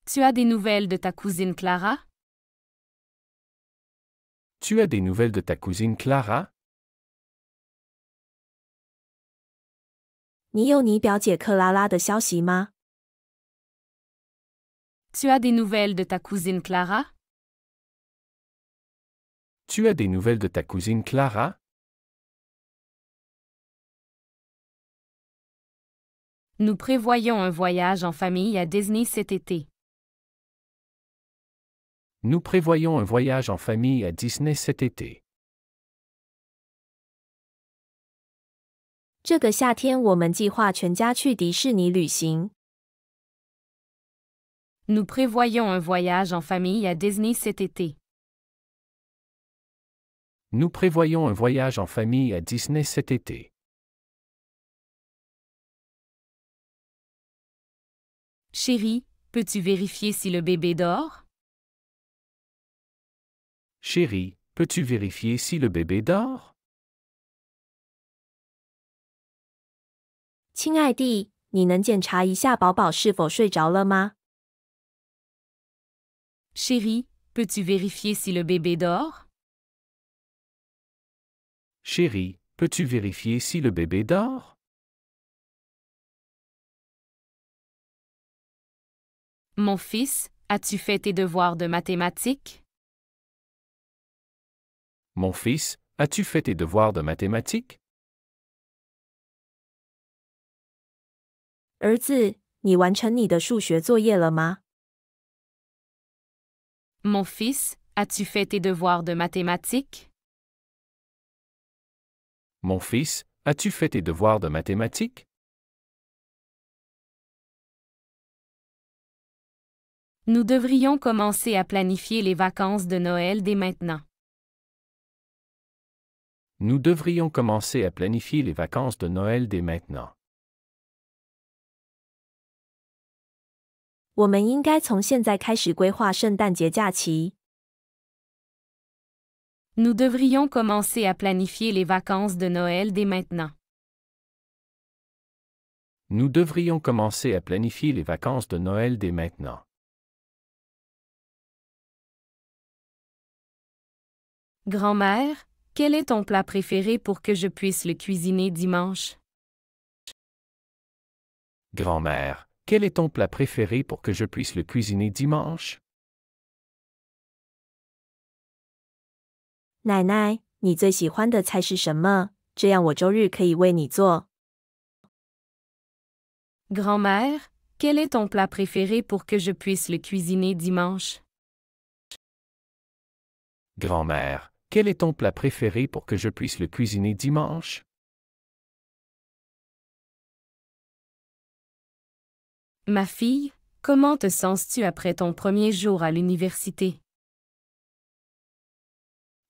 Tu as des nouvelles de ta cousine Clara? Tu as des nouvelles de ta cousine Clara? 你有你表姐克拉拉的消息吗？ Tu as des nouvelles de ta cousine Clara? Tu as des nouvelles de ta cousine Clara? Nous prévoyons un voyage en famille à Disney cet été. Nous prévoyons un voyage en famille à Disney cet été. 这个夏天我们计划全家去迪士尼旅行。 Nous prévoyons un voyage en famille à Disney cet été. Nous prévoyons un voyage en famille à Disney cet été. Chérie, peux-tu vérifier si le bébé dort? Chérie, peux-tu vérifier si le bébé dort? 亲爱的，你能检查一下宝宝是否睡着了吗？ Chérie, peux-tu vérifier si le bébé dort? Chérie, peux-tu vérifier si le bébé dort? Mon fils, as-tu fait tes devoirs de mathématiques? Mon fils, as-tu fait tes devoirs de mathématiques? 儿子，你完成你的数学作业了吗？ Mon fils, as-tu fait tes devoirs de mathématiques? Mon fils, as-tu fait tes devoirs de mathématiques? Nous devrions commencer à planifier les vacances de Noël dès maintenant. Nous devrions commencer à planifier les vacances de Noël dès maintenant. 我们应该从现在开始规划圣诞节假期。 Nous devrions commencer à planifier les vacances de Noël dès maintenant. Nous devrions commencer à planifier les vacances de Noël dès maintenant. Grand-mère, quel est ton plat préféré pour que je puisse le cuisiner dimanche? Grand-mère, quel est ton plat préféré pour que je puisse le cuisiner dimanche? 奶奶，你最喜欢的菜是什么？这样我周日可以为你做。 Grand-mère, quel est ton plat préféré pour que je puisse le cuisiner dimanche? Grand-mère, quel est ton plat préféré pour que je puisse le cuisiner dimanche? Ma fille, comment te sens-tu après ton premier jour à l'université?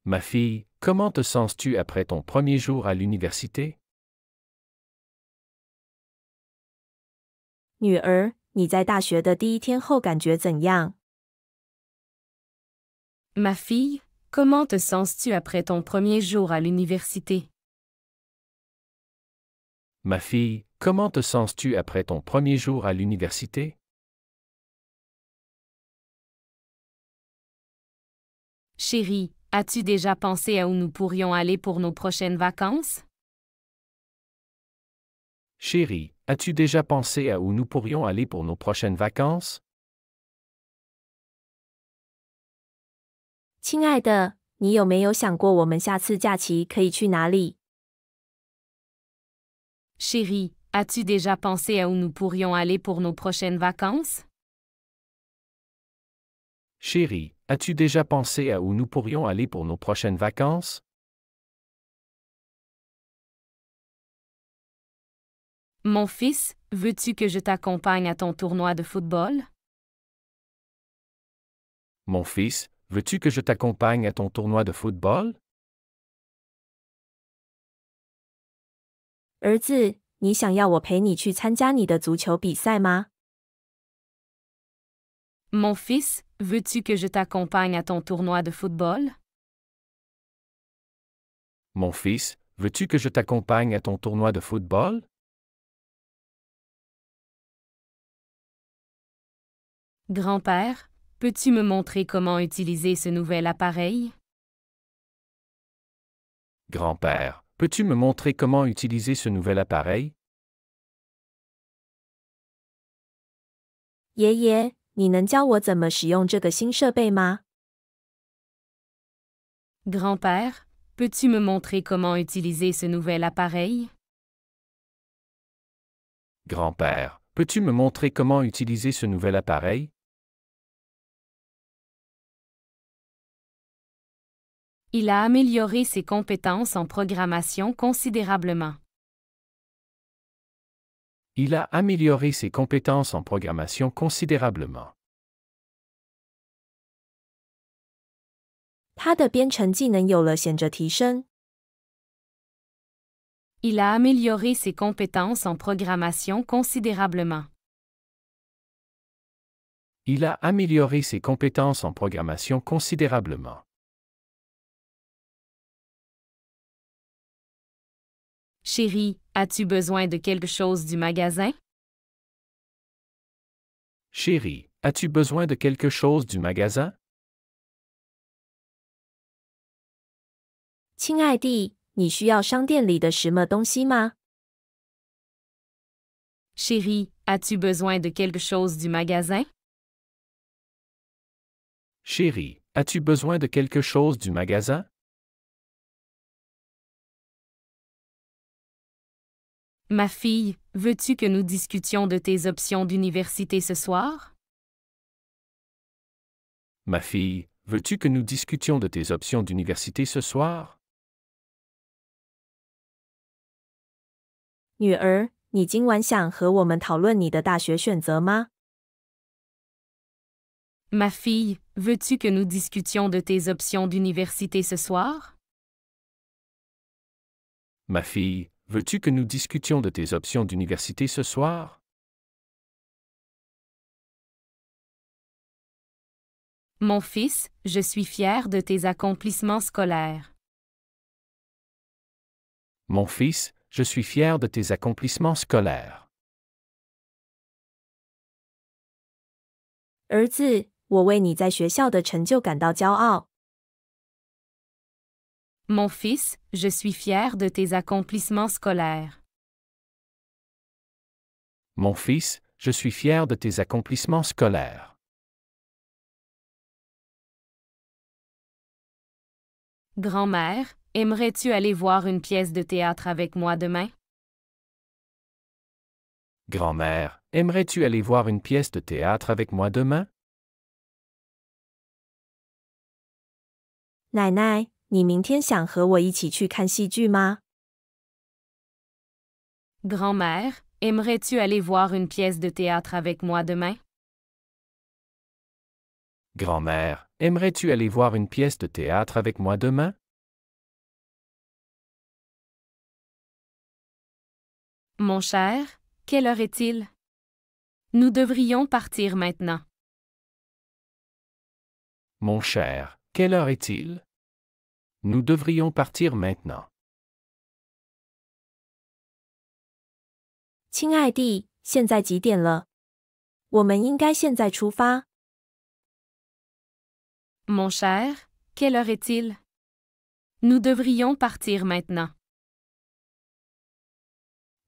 Ma fille, comment te sens-tu après ton premier jour à l'université? 女儿，你在大学的第一天后感觉怎样？ Ma fille, comment te sens-tu après ton premier jour à l'université? Ma fille, comment te sens-tu après ton premier jour à l'université? Chérie, as-tu déjà pensé à où nous pourrions aller pour nos prochaines vacances? Chérie, as-tu déjà pensé à où nous pourrions aller pour nos prochaines vacances? 亲爱的，你有没有想过我们下次假期可以去哪里？ Chérie, as-tu déjà pensé à où nous pourrions aller pour nos prochaines vacances? Chérie, as-tu déjà pensé à où nous pourrions aller pour nos prochaines vacances? Mon fils, veux-tu que je t'accompagne à ton tournoi de football? Mon fils, veux-tu que je t'accompagne à ton tournoi de football? 儿子，你想要我陪你去参加你的足球比赛吗？ Mon fils, veux-tu que je t'accompagne à ton tournoi de football? Mon fils, veux-tu que je t'accompagne à ton tournoi de football? Grand-père, peux-tu me montrer comment utiliser ce nouvel appareil? Grand-père, peux-tu me montrer comment utiliser ce nouvel appareil? 爷爷，你能教我怎么使用这个新设备吗？ Grand-père, peux-tu me montrer comment utiliser ce nouvel appareil? Grand-père, peux-tu me montrer comment utiliser ce nouvel appareil? Il a amélioré ses compétences en programmation considérablement. Il a amélioré ses compétences en programmation considérablement. 他的编程技能有了显著提升。 Il a amélioré ses compétences en programmation considérablement. Il a amélioré ses compétences en programmation considérablement. Chérie, as-tu besoin de quelque chose du magasin? Chérie, as-tu besoin de quelque chose du magasin? 亲爱的，你需要商店里的什么东西吗？ Chérie, as-tu besoin de quelque chose du magasin? Chérie, as-tu besoin de quelque chose du magasin? Ma fille, veux-tu que nous discutions de tes options d'université ce soir? Ma fille, veux-tu que nous discutions de tes options d'université ce soir? 女儿，你今晚想和我们讨论你的大学选择吗？ Ma fille, veux-tu que nous discutions de tes options d'université ce soir? Ma fille, veux-tu que nous discutions de tes options d'université ce soir? Mon fils, je suis fier de tes accomplissements scolaires. Mon fils, je suis fier de tes accomplissements scolaires. 儿子，我为你在学校的成就感到骄傲。 Mon fils, je suis fier de tes accomplissements scolaires. Mon fils, je suis fier de tes accomplissements scolaires. 'Grand-mère, aimerais-tu aller voir une pièce de théâtre avec moi demain? Grand-mère, aimerais-tu aller voir une pièce de théâtre avec moi demain? 奶奶，你明天想和我一起去看戏剧吗？ Grand-mère, aimerais-tu aller voir une pièce de théâtre avec moi demain? Grand-mère, aimerais-tu aller voir une pièce de théâtre avec moi demain? Mon cher, quelle heure est-il? Nous devrions partir maintenant. Mon cher, quelle heure est-il? Nous devrions partir maintenant. 亲爱弟，现在几点了？我们应该现在出发。 Mon cher, quelle heure est-il? Nous devrions partir maintenant.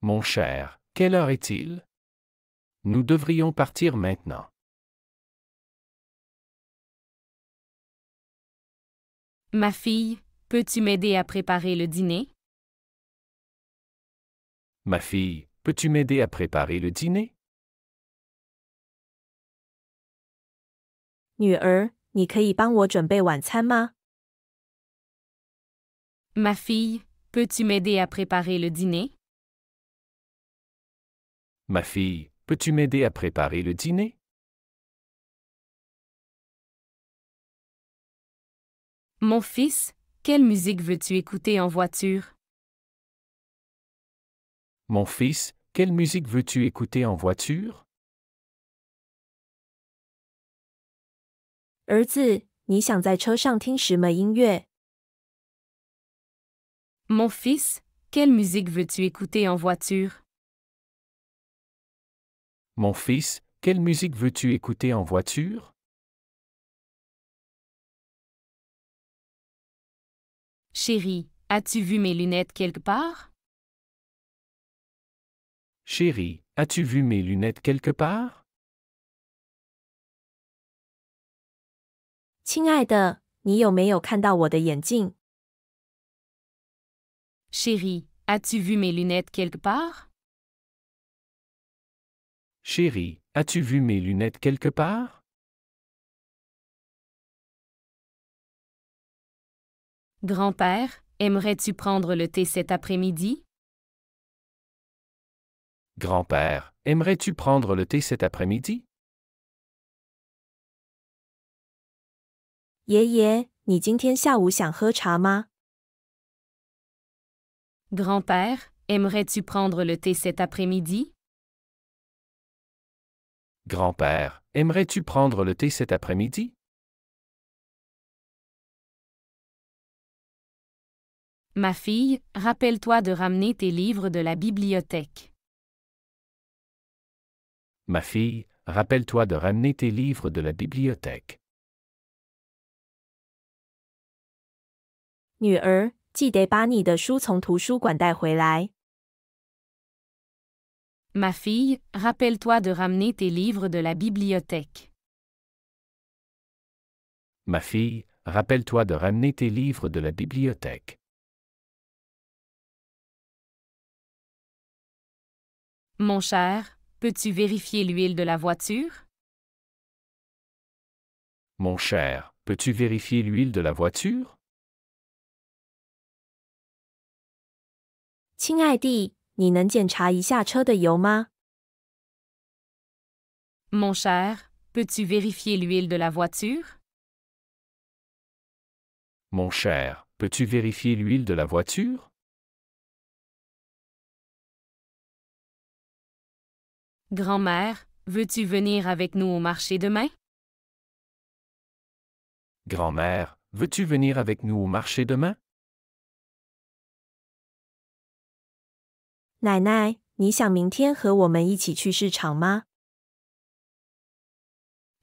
Mon cher, quelle heure est-il? Nous devrions partir maintenant. Ma fille, peux-tu m'aider à préparer le dîner? Ma fille, peux-tu m'aider à préparer le dîner? 女儿，你可以帮我准备晚餐吗？ Ma fille, peux-tu m'aider à préparer le dîner? Ma fille, peux-tu m'aider à préparer le dîner? Mon fils, quelle musique veux-tu écouter en voiture? Mon fils, quelle musique veux-tu écouter en voiture? 儿子，你想在车上听什么音乐？ Mon fils, quelle musique veux-tu écouter en voiture? Mon fils, quelle musique veux-tu écouter en voiture? Chérie, as-tu vu mes lunettes quelque part? Chérie, as-tu vu mes lunettes quelque part? 亲爱的，你有没有看到我的眼镜？ Chérie, as-tu vu mes lunettes quelque part? Chérie, as-tu vu mes lunettes quelque part? Grand-père, aimerais-tu prendre le thé cet après-midi? Grand-père, aimerais-tu prendre le thé cet après-midi? 爷爷，你今天下午想喝茶吗？ Grand-père, aimerais-tu prendre le thé cet après-midi? Grand-père, aimerais-tu prendre le thé cet après-midi? Ma fille, rappelle-toi de ramener tes livres de la bibliothèque. Ma fille, rappelle-toi de ramener tes livres de la bibliothèque. 女儿，记得把你的书从图书馆带回来。 Ma fille, rappelle-toi de ramener tes livres de la bibliothèque. Ma fille, rappelle-toi de ramener tes livres de la bibliothèque. Mon cher, peux-tu vérifier l'huile de la voiture? Mon cher, peux-tu vérifier l'huile de la voiture? 亲爱地，你能检查一下车的油吗？ Mon cher, peux-tu vérifier l'huile de la voiture? Mon cher, peux-tu vérifier l'huile de la voiture? Grand-mère, veux-tu venir avec nous au marché demain? Grand-mère, veux-tu venir avec nous au marché demain? 奶奶，你想明天和我们一起去市场吗？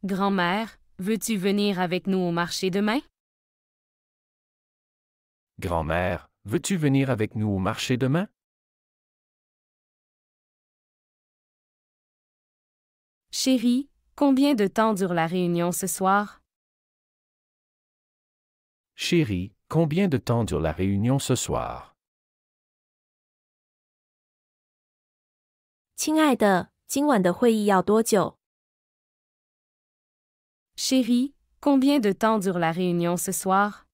Grand-mère, veux-tu venir avec nous au marché demain? Grand-mère, veux-tu venir avec nous au marché demain? Chérie, combien de temps dure la réunion ce soir? Chérie, combien de temps dure la réunion ce soir? 亲爱的，今晚的会议要多久？ Chérie, combien de temps dure la réunion ce soir?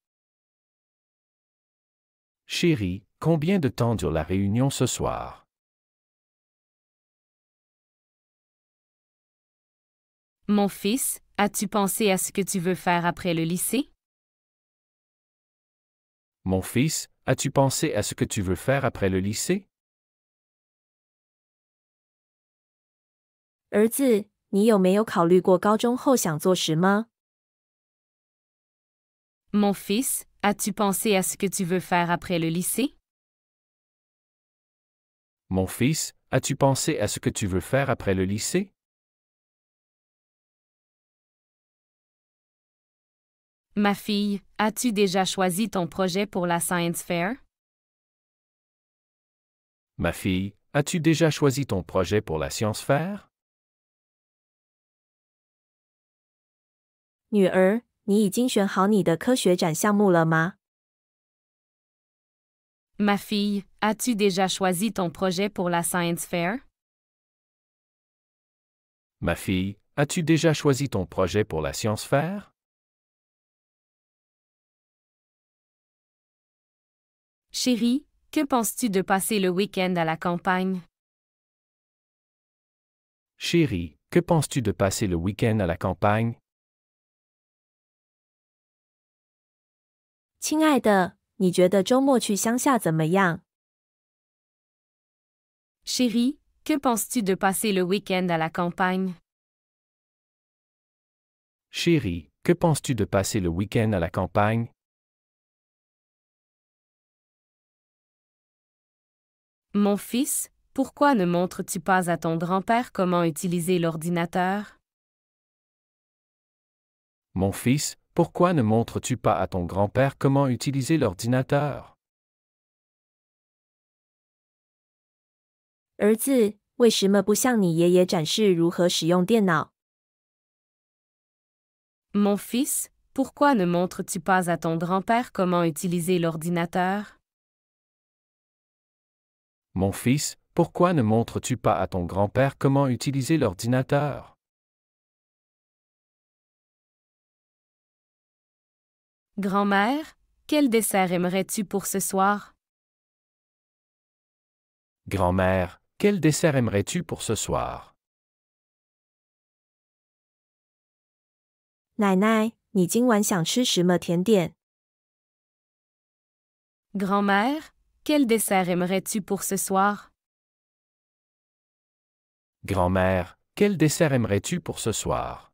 Chérie, combien de temps dure la réunion ce soir? Mon fils, as-tu pensé à ce que tu veux faire après le lycée? Mon fils, as-tu pensé à ce que tu veux faire après le lycée? 儿子，你有没有考虑过高中后想做什么？ Mon fils, as-tu pensé à ce que tu veux faire après le lycée? Mon fils, as-tu pensé à ce que tu veux faire après le lycée? Ma fille, as-tu déjà choisi ton projet pour la Science Fair? Ma fille, as-tu déjà choisi ton projet pour la Science Fair? 女儿，你已经选好你的科学展项目了吗？ Ma fille, as-tu déjà choisi ton projet pour la Science Fair? Ma fille, as-tu déjà choisi ton projet pour la Science Fair? Chérie, que penses-tu de passer le week-end à la campagne? Chérie, que penses-tu de passer le week-end à la campagne? 亲爱的，你觉得周末去乡下怎么样？ Chérie, que penses-tu de passer le week-end à la campagne? Chérie, que penses-tu de passer le week-end à la campagne? Mon fils, pourquoi ne montres-tu pas à ton grand-père comment utiliser l'ordinateur? Mon fils, pourquoi ne montres-tu pas à ton grand-père comment utiliser l'ordinateur? 儿子，为什么不向你爷爷展示如何使用电脑？ Mon fils, pourquoi ne montres-tu pas à ton grand-père comment utiliser l'ordinateur? Mon fils, pourquoi ne montres-tu pas à ton grand-père comment utiliser l'ordinateur? Grand-mère, quel dessert aimerais-tu pour ce soir? Grand-mère, quel dessert aimerais-tu pour ce soir? 奶奶，你今晚想吃什么甜点？ Grand-mère, quel dessert aimerais-tu pour ce soir? Grand-mère, quel dessert aimerais-tu pour ce soir?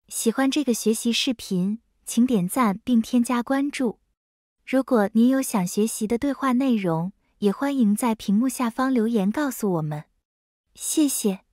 喜欢这个学习视频，请点赞并添加关注。如果您有想学习的对话内容，也欢迎在屏幕下方留言告诉我们。谢谢。